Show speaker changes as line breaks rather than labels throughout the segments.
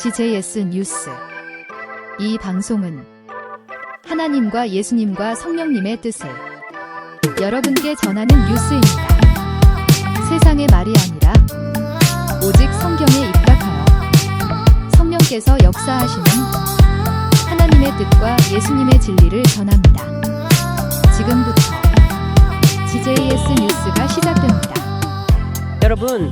GJS 뉴스. 이 방송은 하나님과 예수님과 성령님의 뜻을 여러분께 전하는 뉴스입니다. 세상의 말이 아니라 오직 성경에 입각하여 성령께서 역사하시는 하나님의 뜻과 예수님의 진리를 전합니다. 지금부터 GJS 뉴스가 시작됩니다.
여러분,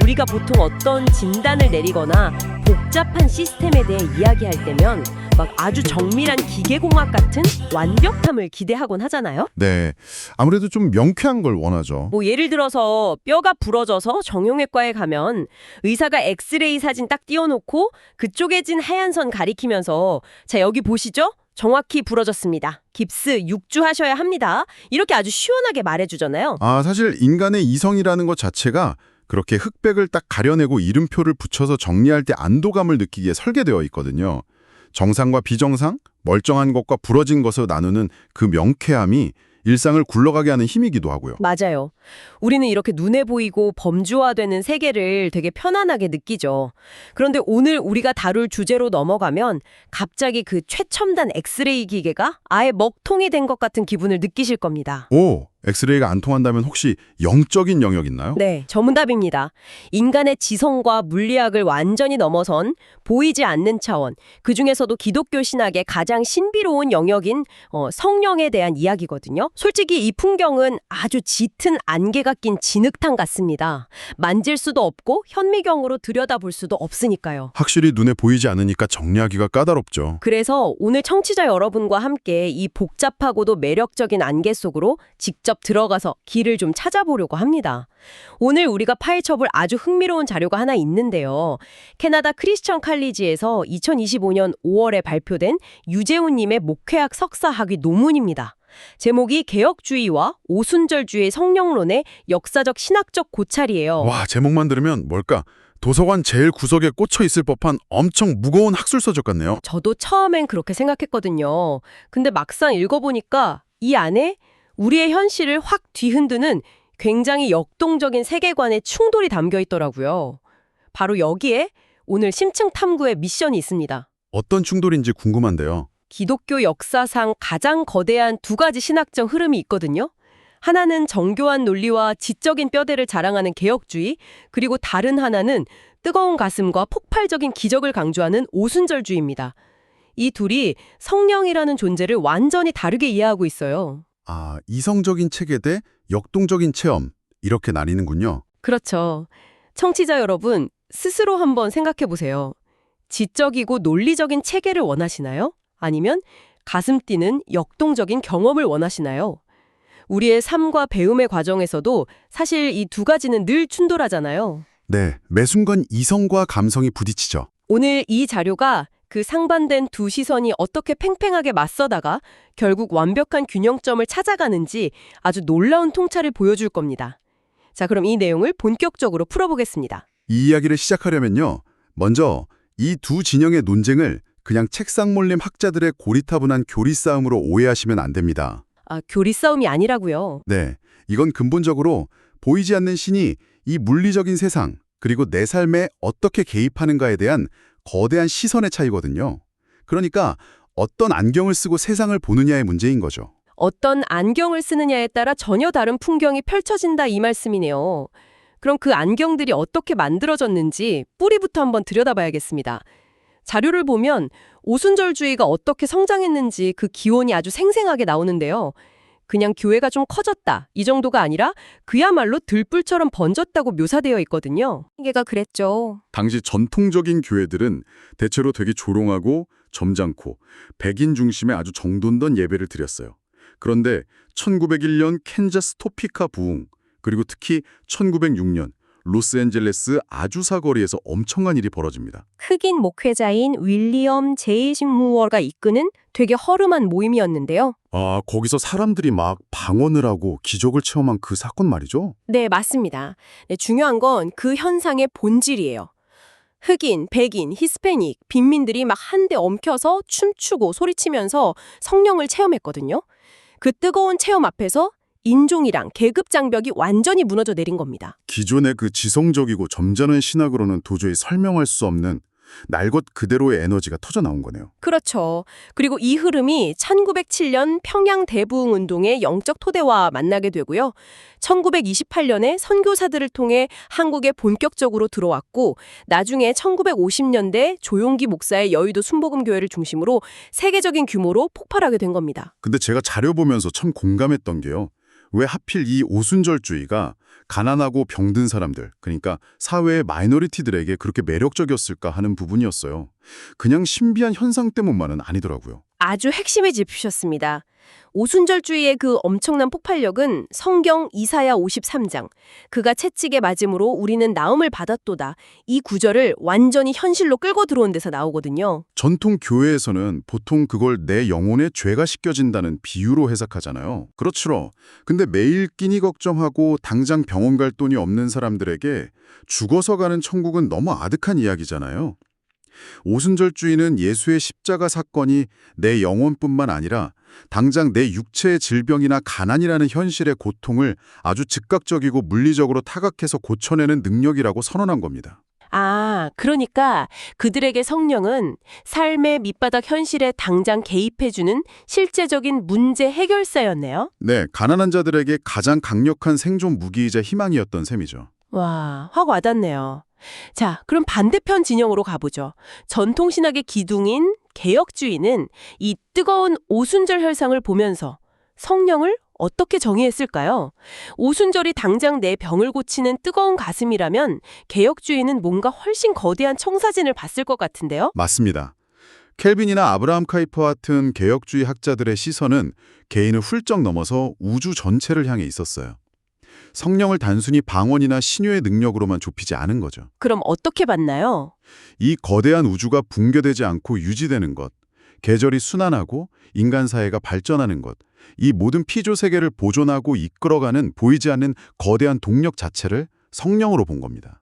우리가 보통 어떤 진단을 내리거나 복잡한 시스템에 대해 이야기할 때면 막 아주 정밀한 기계공학 같은 완벽함을 기대하곤 하잖아요.
네, 아무래도 좀 명쾌한 걸 원하죠.
뭐 예를 들어서 뼈가 부러져서 정형외과에 가면 의사가 엑스레이 사진 딱 띄워놓고 그쪽에 진 하얀 선 가리키면서 자, 여기 보시죠? 정확히 부러졌습니다. 깁스 6주 하셔야 합니다. 이렇게 아주 시원하게 말해주잖아요.
사실 인간의 이성이라는 것 자체가 그렇게 흑백을 딱 가려내고 이름표를 붙여서 정리할 때 안도감을 느끼기에 설계되어 있거든요. 정상과 비정상, 멀쩡한 것과 부러진 것을 나누는 그 명쾌함이 일상을 굴러가게 하는 힘이기도 하고요.
맞아요. 우리는 이렇게 눈에 보이고 범주화되는 세계를 되게 편안하게 느끼죠. 그런데 오늘 우리가 다룰 주제로 넘어가면 갑자기 그 최첨단 엑스레이 기계가 아예 먹통이 된 것 같은 기분을 느끼실 겁니다.
오, 엑스레이가 안 통한다면 혹시 영적인 영역 있나요?
네, 전문답입니다. 인간의 지성과 물리학을 완전히 넘어선 보이지 않는 차원, 그중에서도 기독교 신학의 가장 신비로운 영역인 성령에 대한 이야기거든요. 솔직히 이 풍경은 아주 짙은 안개가 낀 진흙탕 같습니다. 만질 수도 없고 현미경으로 들여다볼 수도 없으니까요.
확실히 눈에 보이지 않으니까 정리하기가 까다롭죠.
그래서 오늘 청취자 여러분과 함께 이 복잡하고도 매력적인 안개 속으로 직접 들어가서 길을 좀 찾아보려고 합니다. 오늘 우리가 파헤쳐볼 아주 흥미로운 자료가 하나 있는데요. 캐나다 크리스천 칼리지에서 2025년 5월에 발표된 유재훈님의 목회학 석사학위 논문입니다. 제목이 개혁주의와 오순절주의 성령론의 역사적 신학적 고찰이에요.
와, 제목만 들으면 뭘까? 도서관 제일 구석에 꽂혀 있을 법한 엄청 무거운 학술서적 같네요.
저도 처음엔 그렇게 생각했거든요. 근데 막상 읽어보니까 이 안에 우리의 현실을 확 뒤흔드는 굉장히 역동적인 세계관의 충돌이 담겨 있더라고요. 바로 여기에 오늘 심층 탐구의 미션이 있습니다.
어떤 충돌인지 궁금한데요.
기독교 역사상 가장 거대한 두 가지 신학적 흐름이 있거든요. 하나는 정교한 논리와 지적인 뼈대를 자랑하는 개혁주의, 그리고 다른 하나는 뜨거운 가슴과 폭발적인 기적을 강조하는 오순절주의입니다. 이 둘이 성령이라는 존재를 완전히 다르게 이해하고 있어요.
이성적인 체계 대 역동적인 체험, 이렇게 나뉘는군요.
그렇죠. 청취자 여러분, 스스로 한번 생각해 보세요. 지적이고 논리적인 체계를 원하시나요? 아니면 가슴 뛰는 역동적인 경험을 원하시나요? 우리의 삶과 배움의 과정에서도 사실 이 두 가지는 늘 충돌하잖아요.
네, 매 순간 이성과 감성이 부딪히죠.
오늘 이 자료가 그 상반된 두 시선이 어떻게 팽팽하게 맞서다가 결국 완벽한 균형점을 찾아가는지 아주 놀라운 통찰을 보여줄 겁니다. 자, 그럼 이 내용을 본격적으로 풀어보겠습니다.
이 이야기를 시작하려면요. 먼저 이 두 진영의 논쟁을 그냥 책상 몰림 학자들의 고리타분한 교리 싸움으로 오해하시면 안 됩니다.
교리 싸움이 아니라고요.
네, 이건 근본적으로 보이지 않는 신이 이 물리적인 세상, 그리고 내 삶에 어떻게 개입하는가에 대한 거대한 시선의 차이거든요. 그러니까 어떤 안경을 쓰고 세상을 보느냐의 문제인 거죠.
어떤 안경을 쓰느냐에 따라 전혀 다른 풍경이 펼쳐진다 이 말씀이네요. 그럼 그 안경들이 어떻게 만들어졌는지 뿌리부터 한번 들여다봐야겠습니다. 자료를 보면 오순절주의가 어떻게 성장했는지 그 기원이 아주 생생하게 나오는데요. 그냥 교회가 좀 커졌다 이 정도가 아니라 그야말로 들불처럼 번졌다고 묘사되어 있거든요. 이게가 그랬죠.
당시 전통적인 교회들은 대체로 되게 조롱하고 점잖고 백인 중심의 아주 정돈된 예배를 드렸어요. 그런데 1901년 캔자스 토피카 부흥, 그리고 특히 1906년 로스앤젤레스 아주사 거리에서 엄청난 일이 벌어집니다.
흑인 목회자인 윌리엄 제이식 무어가 이끄는 되게 허름한 모임이었는데요.
거기서 사람들이 막 방언을 하고 기적을 체험한 그 사건 말이죠?
네, 맞습니다. 네, 중요한 건 그 현상의 본질이에요. 흑인, 백인, 히스패닉, 빈민들이 막 한데 엉켜서 춤추고 소리치면서 성령을 체험했거든요. 그 뜨거운 체험 앞에서 인종이랑 계급 장벽이 완전히 무너져 내린 겁니다.
기존의 그 지성적이고 점잖은 신학으로는 도저히 설명할 수 없는 날 것 그대로의 에너지가 터져 나온 거네요.
그렇죠. 그리고 이 흐름이 1907년 평양 대부흥 운동의 영적 토대와 만나게 되고요. 1928년에 선교사들을 통해 한국에 본격적으로 들어왔고 나중에 1950년대 조용기 목사의 여의도 순복음 교회를 중심으로 세계적인 규모로 폭발하게 된 겁니다.
근데 제가 자료 보면서 참 공감했던 게요. 왜 하필 이 오순절주의가 가난하고 병든 사람들, 그러니까 사회의 마이너리티들에게 그렇게 매력적이었을까 하는 부분이었어요. 그냥 신비한 현상 때문만은 아니더라고요.
아주 핵심에 짚으셨습니다. 오순절주의의 그 엄청난 폭발력은 성경 이사야 53장, 그가 채찍에 맞음으로 우리는 나음을 받았도다. 이 구절을 완전히 현실로 끌고 들어온 데서 나오거든요.
전통 교회에서는 보통 그걸 내 영혼에 죄가 씻겨진다는 비유로 해석하잖아요. 그렇죠. 근데 매일 끼니 걱정하고 당장 병원 갈 돈이 없는 사람들에게 죽어서 가는 천국은 너무 아득한 이야기잖아요. 오순절주의는 예수의 십자가 사건이 내 영혼뿐만 아니라 당장 내 육체의 질병이나 가난이라는 현실의 고통을 아주 즉각적이고 물리적으로 타각해서 고쳐내는 능력이라고 선언한 겁니다.
아, 그러니까 그들에게 성령은 삶의 밑바닥 현실에 당장 개입해주는 실제적인 문제 해결사였네요.
네, 가난한 자들에게 가장 강력한 생존 무기이자 희망이었던 셈이죠.
와, 확 와닿네요. 자, 그럼 반대편 진영으로 가보죠. 전통신학의 기둥인 개혁주의는 이 뜨거운 오순절 혈상을 보면서 성령을 어떻게 정의했을까요? 오순절이 당장 내 병을 고치는 뜨거운 가슴이라면 개혁주의는 뭔가 훨씬 거대한 청사진을 봤을 것 같은데요?
맞습니다. 켈빈이나 아브라함 카이퍼 같은 개혁주의 학자들의 시선은 개인을 훌쩍 넘어서 우주 전체를 향해 있었어요. 성령을 단순히 방언이나 신유의 능력으로만 좁히지 않은 거죠.
그럼 어떻게 봤나요?
이 거대한 우주가 붕괴되지 않고 유지되는 것, 계절이 순환하고 인간 사회가 발전하는 것, 이 모든 피조 세계를 보존하고 이끌어가는 보이지 않는 거대한 동력 자체를 성령으로 본 겁니다.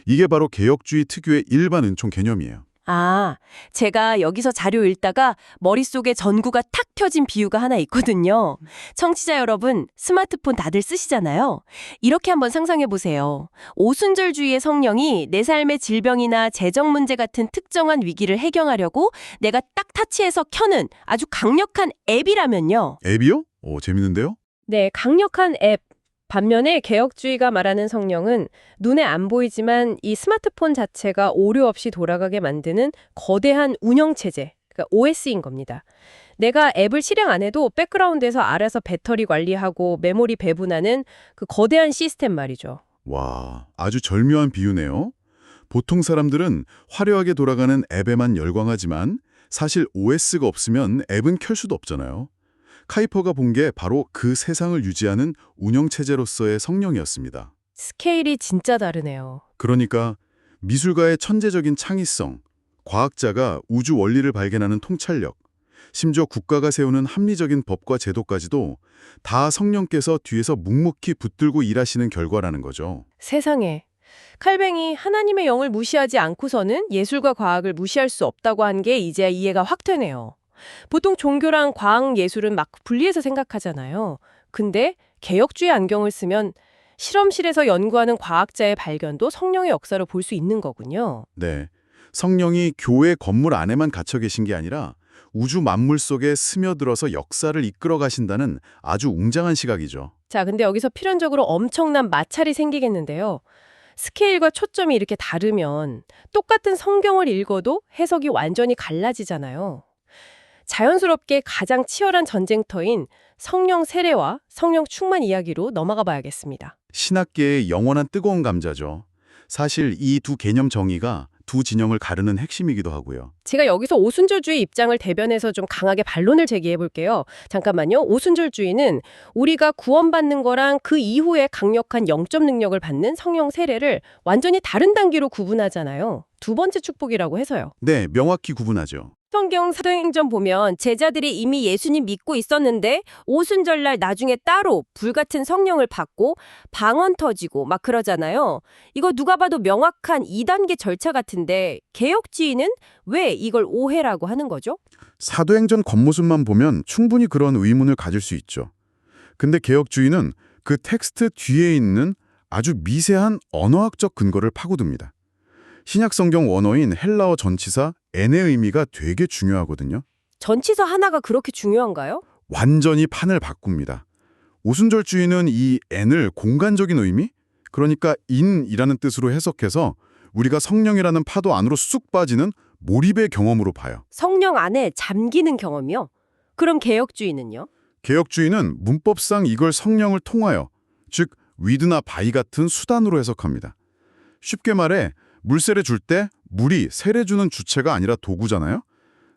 이게 바로 개혁주의 특유의 일반 은총 개념이에요.
아, 제가 여기서 자료 읽다가 머릿속에 전구가 탁 켜진 비유가 하나 있거든요. 청취자 여러분, 스마트폰 다들 쓰시잖아요. 이렇게 한번 상상해 보세요. 오순절주의의 성령이 내 삶의 질병이나 재정 문제 같은 특정한 위기를 해결하려고 내가 딱 타치해서 켜는 아주 강력한 앱이라면요.
앱이요? 재밌는데요?
네, 강력한 앱. 반면에 개혁주의가 말하는 성령은 눈에 안 보이지만 이 스마트폰 자체가 오류 없이 돌아가게 만드는 거대한 운영체제, 그러니까 OS인 겁니다. 내가 앱을 실행 안 해도 백그라운드에서 알아서 배터리 관리하고 메모리 배분하는 그 거대한 시스템 말이죠.
와, 아주 절묘한 비유네요. 보통 사람들은 화려하게 돌아가는 앱에만 열광하지만 사실 OS가 없으면 앱은 켤 수도 없잖아요. 카이퍼가 본 게 바로 그 세상을 유지하는 운영체제로서의 성령이었습니다.
스케일이 진짜 다르네요.
그러니까 미술가의 천재적인 창의성, 과학자가 우주 원리를 발견하는 통찰력, 심지어 국가가 세우는 합리적인 법과 제도까지도 다 성령께서 뒤에서 묵묵히 붙들고 일하시는 결과라는 거죠.
세상에. 칼뱅이 하나님의 영을 무시하지 않고서는 예술과 과학을 무시할 수 없다고 한 게 이제 이해가 확 되네요. 보통 종교랑 과학 예술은 막 분리해서 생각하잖아요. 근데 개혁주의 안경을 쓰면 실험실에서 연구하는 과학자의 발견도 성령의 역사로 볼 수 있는 거군요.
네, 성령이 교회 건물 안에만 갇혀 계신 게 아니라 우주 만물 속에 스며들어서 역사를 이끌어 가신다는 아주 웅장한 시각이죠.
자, 근데 여기서 필연적으로 엄청난 마찰이 생기겠는데요. 스케일과 초점이 이렇게 다르면 똑같은 성경을 읽어도 해석이 완전히 갈라지잖아요. 자연스럽게 가장 치열한 전쟁터인 성령 세례와 성령 충만 이야기로 넘어가 봐야겠습니다.
신학계의 영원한 뜨거운 감자죠. 사실 이 두 개념 정의가 두 진영을 가르는 핵심이기도 하고요.
제가 여기서 오순절주의 입장을 대변해서 좀 강하게 반론을 제기해 볼게요. 잠깐만요. 오순절주의는 우리가 구원받는 거랑 그 이후에 강력한 영적 능력을 받는 성령 세례를 완전히 다른 단계로 구분하잖아요. 두 번째 축복이라고 해서요.
네, 명확히 구분하죠.
성경 사도행전 보면 제자들이 이미 예수님 믿고 있었는데 오순절날 나중에 따로 불같은 성령을 받고 방언 터지고 막 그러잖아요. 이거 누가 봐도 명확한 2단계 절차 같은데 개혁주의는 왜 이걸 오해라고 하는 거죠?
사도행전 겉모습만 보면 충분히 그런 의문을 가질 수 있죠. 근데 개혁주의는 그 텍스트 뒤에 있는 아주 미세한 언어학적 근거를 파고듭니다. 신약 성경 원어인 헬라어 전치사 n의 의미가 되게 중요하거든요.
전치사 하나가 그렇게 중요한가요?
완전히 판을 바꿉니다. 오순절주의는 이 n을 공간적인 의미, 그러니까 in이라는 뜻으로 해석해서 우리가 성령이라는 파도 안으로 쑥 빠지는 몰입의 경험으로 봐요.
성령 안에 잠기는 경험이요? 그럼 개혁주의는요?
개혁주의는 문법상 이걸 성령을 통하여, 즉 위드나 바이 같은 수단으로 해석합니다. 쉽게 말해 물세례 줄 때 물이 세례 주는 주체가 아니라 도구잖아요.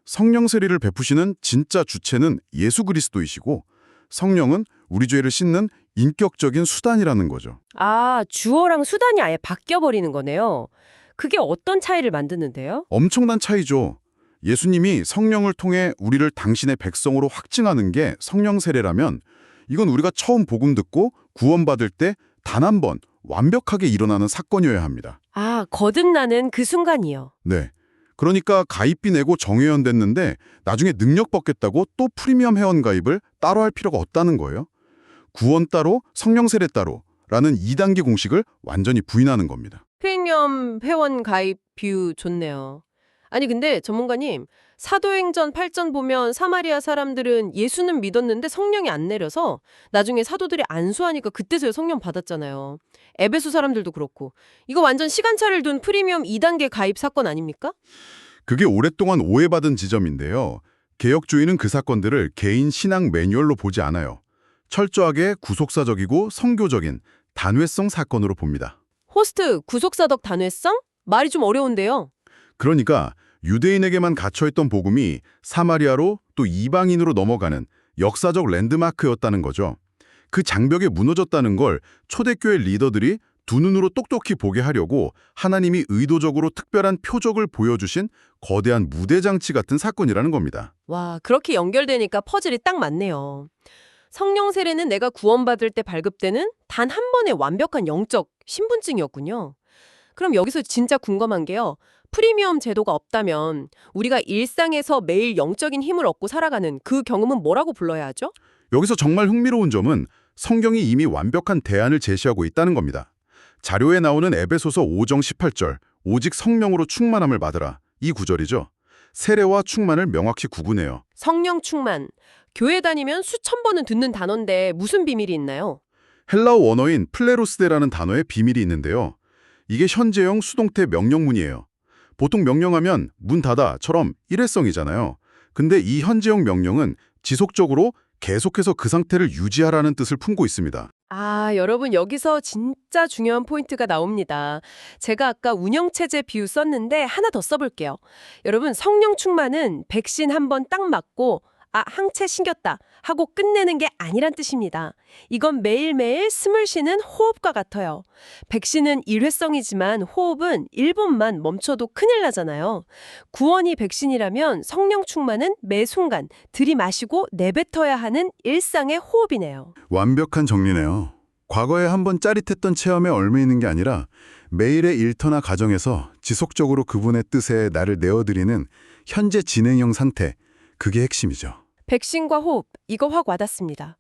성령 세례를 베푸시는 진짜 주체는 예수 그리스도이시고 성령은 우리 죄를 씻는 인격적인 수단이라는 거죠.
아, 주어랑 수단이 아예 바뀌어버리는 거네요. 그게 어떤 차이를 만드는데요?
엄청난 차이죠. 예수님이 성령을 통해 우리를 당신의 백성으로 확증하는 게 성령 세례라면 이건 우리가 처음 복음 듣고 구원받을 때 단 한 번 완벽하게 일어나는 사건이어야 합니다.
아, 거듭나는 그 순간이요.
네. 그러니까 가입비 내고 정회원 됐는데 나중에 능력 받겠다고 또 프리미엄 회원 가입을 따로 할 필요가 없다는 거예요. 구원 따로, 성령 세례 따로 라는 2단계 공식을 완전히 부인하는 겁니다.
프리미엄 회원 가입 뷰 좋네요. 아니 근데 전문가님, 사도행전 8전 보면 사마리아 사람들은 예수는 믿었는데 성령이 안 내려서 나중에 사도들이 안수하니까 그때서야 성령 받았잖아요. 에베소 사람들도 그렇고. 이거 완전 시간차를 둔 프리미엄 2단계 가입 사건 아닙니까?
그게 오랫동안 오해받은 지점인데요. 개혁주의는 그 사건들을 개인 신앙 매뉴얼로 보지 않아요. 철저하게 구속사적이고 선교적인 단회성 사건으로 봅니다.
호스트, 구속사적 단회성? 말이 좀 어려운데요.
그러니까 유대인에게만 갇혀있던 복음이 사마리아로 또 이방인으로 넘어가는 역사적 랜드마크였다는 거죠. 그 장벽이 무너졌다는 걸 초대교회 리더들이 두 눈으로 똑똑히 보게 하려고 하나님이 의도적으로 특별한 표적을 보여주신 거대한 무대장치 같은 사건이라는 겁니다.
와, 그렇게 연결되니까 퍼즐이 딱 맞네요. 성령 세례는 내가 구원받을 때 발급되는 단 한 번의 완벽한 영적 신분증이었군요. 그럼 여기서 진짜 궁금한 게요. 프리미엄 제도가 없다면 우리가 일상에서 매일 영적인 힘을 얻고 살아가는 그 경험은 뭐라고 불러야 하죠?
여기서 정말 흥미로운 점은 성경이 이미 완벽한 대안을 제시하고 있다는 겁니다. 자료에 나오는 에베소서 5장 18절, 오직 성령으로 충만함을 받으라. 이 구절이죠. 세례와 충만을 명확히 구분해요.
성령 충만. 교회 다니면 수천 번은 듣는 단어인데 무슨 비밀이 있나요?
헬라어 원어인 플레로스데라는 단어에 비밀이 있는데요. 이게 현재형 수동태 명령문이에요. 보통 명령하면 문 닫아처럼 일회성이잖아요. 근데 이 현재형 명령은 지속적으로 계속해서 그 상태를 유지하라는 뜻을 품고 있습니다.
아, 여러분 여기서 진짜 중요한 포인트가 나옵니다. 제가 아까 운영체제 비유 썼는데 하나 더 써볼게요. 여러분 성령 충만은 백신 한 번 딱 맞고 항체 신겼다 하고 끝내는 게 아니란 뜻입니다. 이건 매일매일 숨을 쉬는 호흡과 같아요. 백신은 일회성이지만 호흡은 1분만 멈춰도 큰일 나잖아요. 구원이 백신이라면 성령 충만은 매 순간 들이마시고 내뱉어야 하는 일상의 호흡이네요.
완벽한 정리네요. 과거에 한번 짜릿했던 체험에 얽매이는 게 아니라 매일의 일터나 가정에서 지속적으로 그분의 뜻에 나를 내어드리는 현재 진행형 상태, 그게 핵심이죠.
백신과 호흡, 이거 확 와닿습니다.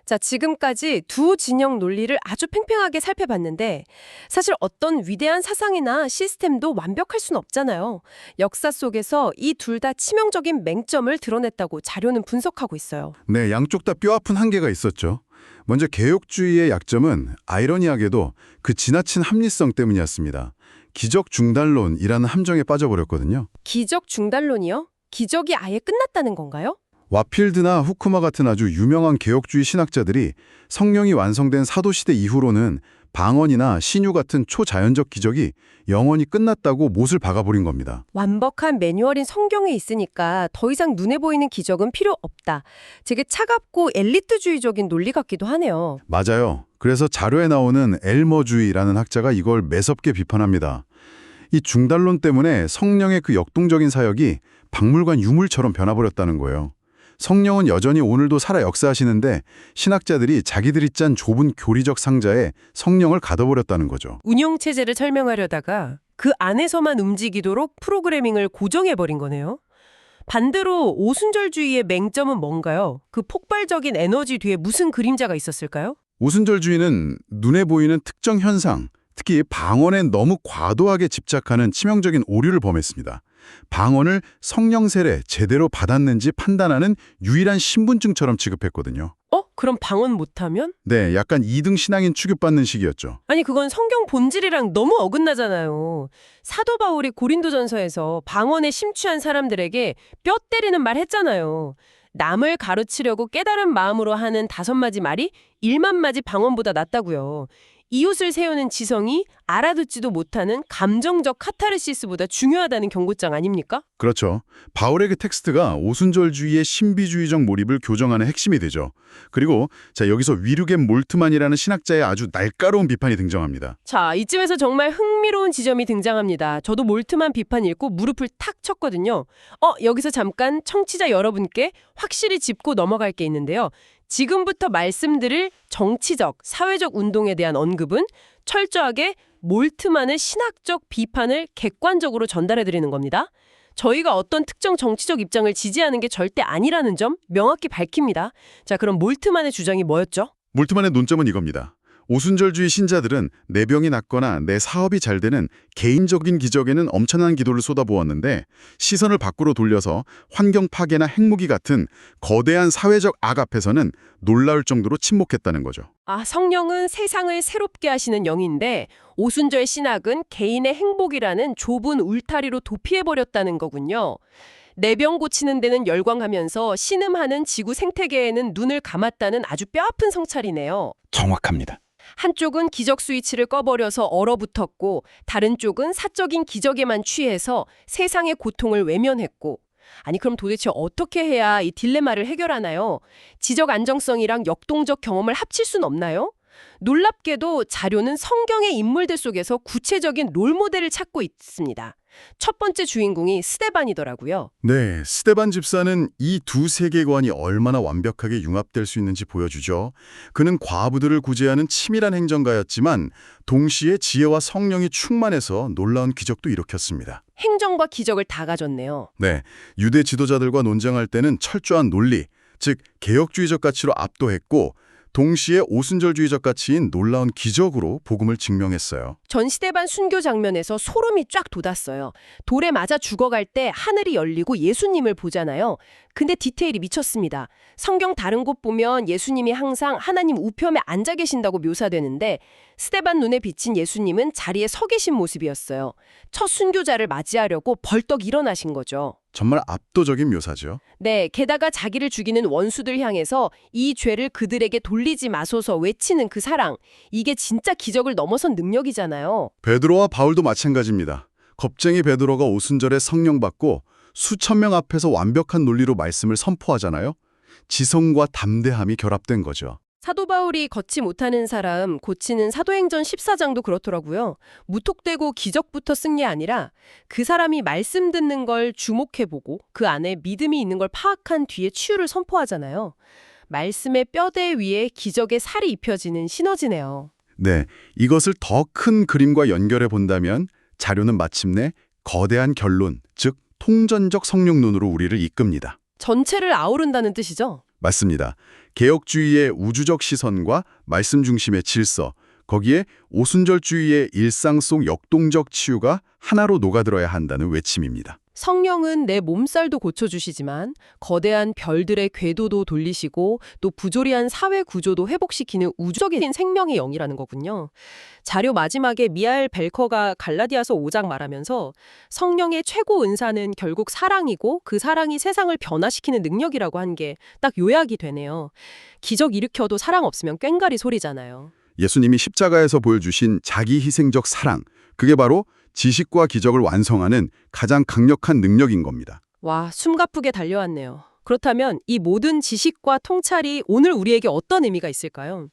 자, 지금까지 두 진영 논리를 아주 팽팽하게 살펴봤는데 사실 어떤 위대한 사상이나 시스템도 완벽할 순 없잖아요. 역사 속에서 이 둘 다 치명적인 맹점을 드러냈다고 자료는 분석하고 있어요.
네, 양쪽 다 뼈아픈 한계가 있었죠. 먼저 개혁주의의 약점은 아이러니하게도 그 지나친 합리성 때문이었습니다. 기적 중단론이라는 함정에 빠져버렸거든요.
기적 중단론이요? 기적이 아예 끝났다는 건가요?
와필드나 후크마 같은 아주 유명한 개혁주의 신학자들이 성령이 완성된 사도시대 이후로는 방언이나 신유 같은 초자연적 기적이 영원히 끝났다고 못을 박아버린 겁니다.
완벽한 매뉴얼인 성경에 있으니까 더 이상 눈에 보이는 기적은 필요 없다. 되게 차갑고 엘리트주의적인 논리 같기도 하네요.
맞아요. 그래서 자료에 나오는 엘머주의라는 학자가 이걸 매섭게 비판합니다. 이 중단론 때문에 성령의 그 역동적인 사역이 박물관 유물처럼 변화버렸다는 거예요. 성령은 여전히 오늘도 살아 역사하시는데 신학자들이 자기들이 짠 좁은 교리적 상자에 성령을 가둬버렸다는 거죠.
운영체제를 설명하려다가 그 안에서만 움직이도록 프로그래밍을 고정해버린 거네요. 반대로 오순절주의의 맹점은 뭔가요? 그 폭발적인 에너지 뒤에 무슨 그림자가 있었을까요?
오순절주의는 눈에 보이는 특정 현상, 특히 방언에 너무 과도하게 집착하는 치명적인 오류를 범했습니다. 방언을 성령 세례 제대로 받았는지 판단하는 유일한 신분증처럼 취급했거든요.
그럼 방언 못하면?
네, 약간 2등 신앙인 취급받는 식이었죠.
아니 그건 성경 본질이랑 너무 어긋나잖아요. 사도 바울이 고린도전서에서 방언에 심취한 사람들에게 뼈 때리는 말 했잖아요. 남을 가르치려고 깨달은 마음으로 하는 5마디 말이 1만 마디 방언보다 낫다고요. 이웃을 세우는 지성이 알아듣지도 못하는 감정적 카타르시스보다 중요하다는 경고장 아닙니까?
그렇죠. 바울의 그 텍스트가 오순절주의의 신비주의적 몰입을 교정하는 핵심이 되죠. 그리고 여기서 위르겐 몰트만이라는 신학자의 아주 날카로운 비판이 등장합니다.
자, 이쯤에서 정말 흥미로운 지점이 등장합니다. 저도 몰트만 비판 읽고 무릎을 탁 쳤거든요. 여기서 잠깐 청취자 여러분께 확실히 짚고 넘어갈 게 있는데요. 지금부터 말씀드릴 정치적, 사회적 운동에 대한 언급은 철저하게 몰트만의 신학적 비판을 객관적으로 전달해드리는 겁니다. 저희가 어떤 특정 정치적 입장을 지지하는 게 절대 아니라는 점 명확히 밝힙니다. 자, 그럼 몰트만의 주장이 뭐였죠?
몰트만의 논점은 이겁니다. 오순절주의 신자들은 내 병이 낫거나 내 사업이 잘 되는 개인적인 기적에는 엄청난 기도를 쏟아부었는데 시선을 밖으로 돌려서 환경 파괴나 핵무기 같은 거대한 사회적 악 앞에서는 놀라울 정도로 침묵했다는 거죠.
성령은 세상을 새롭게 하시는 영인데 오순절 신학은 개인의 행복이라는 좁은 울타리로 도피해버렸다는 거군요. 내 병 고치는 데는 열광하면서 신음하는 지구 생태계에는 눈을 감았다는 아주 뼈아픈 성찰이네요.
정확합니다.
한쪽은 기적 스위치를 꺼버려서 얼어붙었고 다른 쪽은 사적인 기적에만 취해서 세상의 고통을 외면했고 아니 그럼 도대체 어떻게 해야 이 딜레마를 해결하나요? 지적 안정성이랑 역동적 경험을 합칠 순 없나요? 놀랍게도 자료는 성경의 인물들 속에서 구체적인 롤모델을 찾고 있습니다. 첫 번째 주인공이 스데반이더라고요.
네, 스데반 집사는 이 두 세계관이 얼마나 완벽하게 융합될 수 있는지 보여주죠. 그는 과부들을 구제하는 치밀한 행정가였지만 동시에 지혜와 성령이 충만해서 놀라운 기적도 일으켰습니다.
행정과 기적을 다 가졌네요.
네, 유대 지도자들과 논쟁할 때는 철저한 논리, 즉 개혁주의적 가치로 압도했고 동시에 오순절주의적 가치인 놀라운 기적으로 복음을 증명했어요.
전 스데반 순교 장면에서 소름이 쫙 돋았어요. 돌에 맞아 죽어갈 때 하늘이 열리고 예수님을 보잖아요. 근데 디테일이 미쳤습니다. 성경 다른 곳 보면 예수님이 항상 하나님 우편에 앉아 계신다고 묘사되는데 스데반 눈에 비친 예수님은 자리에 서 계신 모습이었어요. 첫 순교자를 맞이하려고 벌떡 일어나신 거죠.
정말 압도적인 묘사죠.
네, 게다가 자기를 죽이는 원수들 향해서 이 죄를 그들에게 돌리지 마소서 외치는 그 사랑. 이게 진짜 기적을 넘어선 능력이잖아요.
베드로와 바울도 마찬가지입니다. 겁쟁이 베드로가 오순절에 성령 받고 수천 명 앞에서 완벽한 논리로 말씀을 선포하잖아요. 지성과 담대함이 결합된 거죠.
사도 바울이 걷지 못하는 사람 고치는 사도행전 14장도 그렇더라고요. 무턱대고 기적부터 쓴 게 아니라 그 사람이 말씀 듣는 걸 주목해보고 그 안에 믿음이 있는 걸 파악한 뒤에 치유를 선포하잖아요. 말씀의 뼈대 위에 기적의 살이 입혀지는 시너지네요.
네, 이것을 더 큰 그림과 연결해 본다면 자료는 마침내 거대한 결론, 즉 통전적 성령론으로 우리를 이끕니다.
전체를 아우른다는 뜻이죠?
맞습니다. 개혁주의의 우주적 시선과 말씀 중심의 질서, 거기에 오순절주의의 일상 속 역동적 치유가 하나로 녹아들어야 한다는 외침입니다.
성령은 내 몸살도 고쳐주시지만 거대한 별들의 궤도도 돌리시고 또 부조리한 사회 구조도 회복시키는 우주적인 생명의 영이라는 거군요. 자료 마지막에 미하엘 벨커가 갈라디아서 5장 말하면서 성령의 최고 은사는 결국 사랑이고 그 사랑이 세상을 변화시키는 능력이라고 한 게 딱 요약이 되네요. 기적 일으켜도 사랑 없으면 꽹가리 소리잖아요.
예수님이 십자가에서 보여주신 자기 희생적 사랑, 그게 바로 지식과 기적을 완성하는 가장 강력한 능력인 겁니다.
와, 숨가쁘게 달려왔네요. 그렇다면 이 모든 지식과 통찰이 오늘 우리에게 어떤 의미가 있을까요?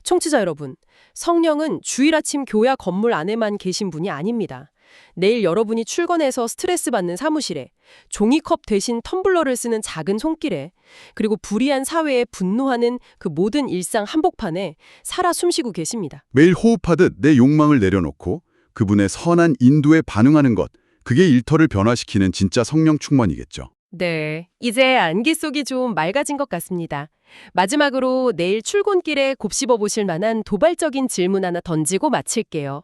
청취자 여러분, 성령은 주일 아침 교회 건물 안에만 계신 분이 아닙니다. 내일 여러분이 출근해서 스트레스 받는 사무실에, 종이컵 대신 텀블러를 쓰는 작은 손길에, 그리고 불의한 사회에 분노하는 그 모든 일상 한복판에 살아 숨쉬고 계십니다.
매일 호흡하듯 내 욕망을 내려놓고 그분의 선한 인도에 반응하는 것, 그게 일터를 변화시키는 진짜 성령 충만이겠죠.
네, 이제 안개 속이 좀 맑아진 것 같습니다. 마지막으로 내일 출근길에 곱씹어 보실 만한 도발적인 질문 하나 던지고 마칠게요.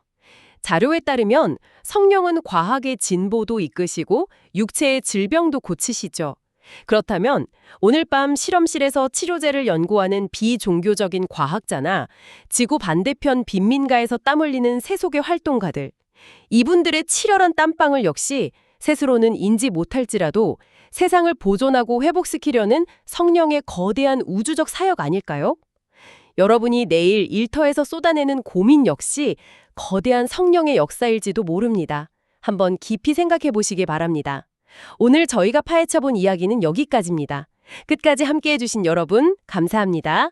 자료에 따르면 성령은 과학의 진보도 이끄시고 육체의 질병도 고치시죠. 그렇다면 오늘 밤 실험실에서 치료제를 연구하는 비종교적인 과학자나 지구 반대편 빈민가에서 땀 흘리는 세속의 활동가들, 이분들의 치열한 땀방울 역시 스스로는 인지 못할지라도 세상을 보존하고 회복시키려는 성령의 거대한 우주적 사역 아닐까요? 여러분이 내일 일터에서 쏟아내는 고민 역시 거대한 성령의 역사일지도 모릅니다. 한번 깊이 생각해 보시기 바랍니다. 오늘 저희가 파헤쳐본 이야기는 여기까지입니다. 끝까지 함께해 주신 여러분, 감사합니다.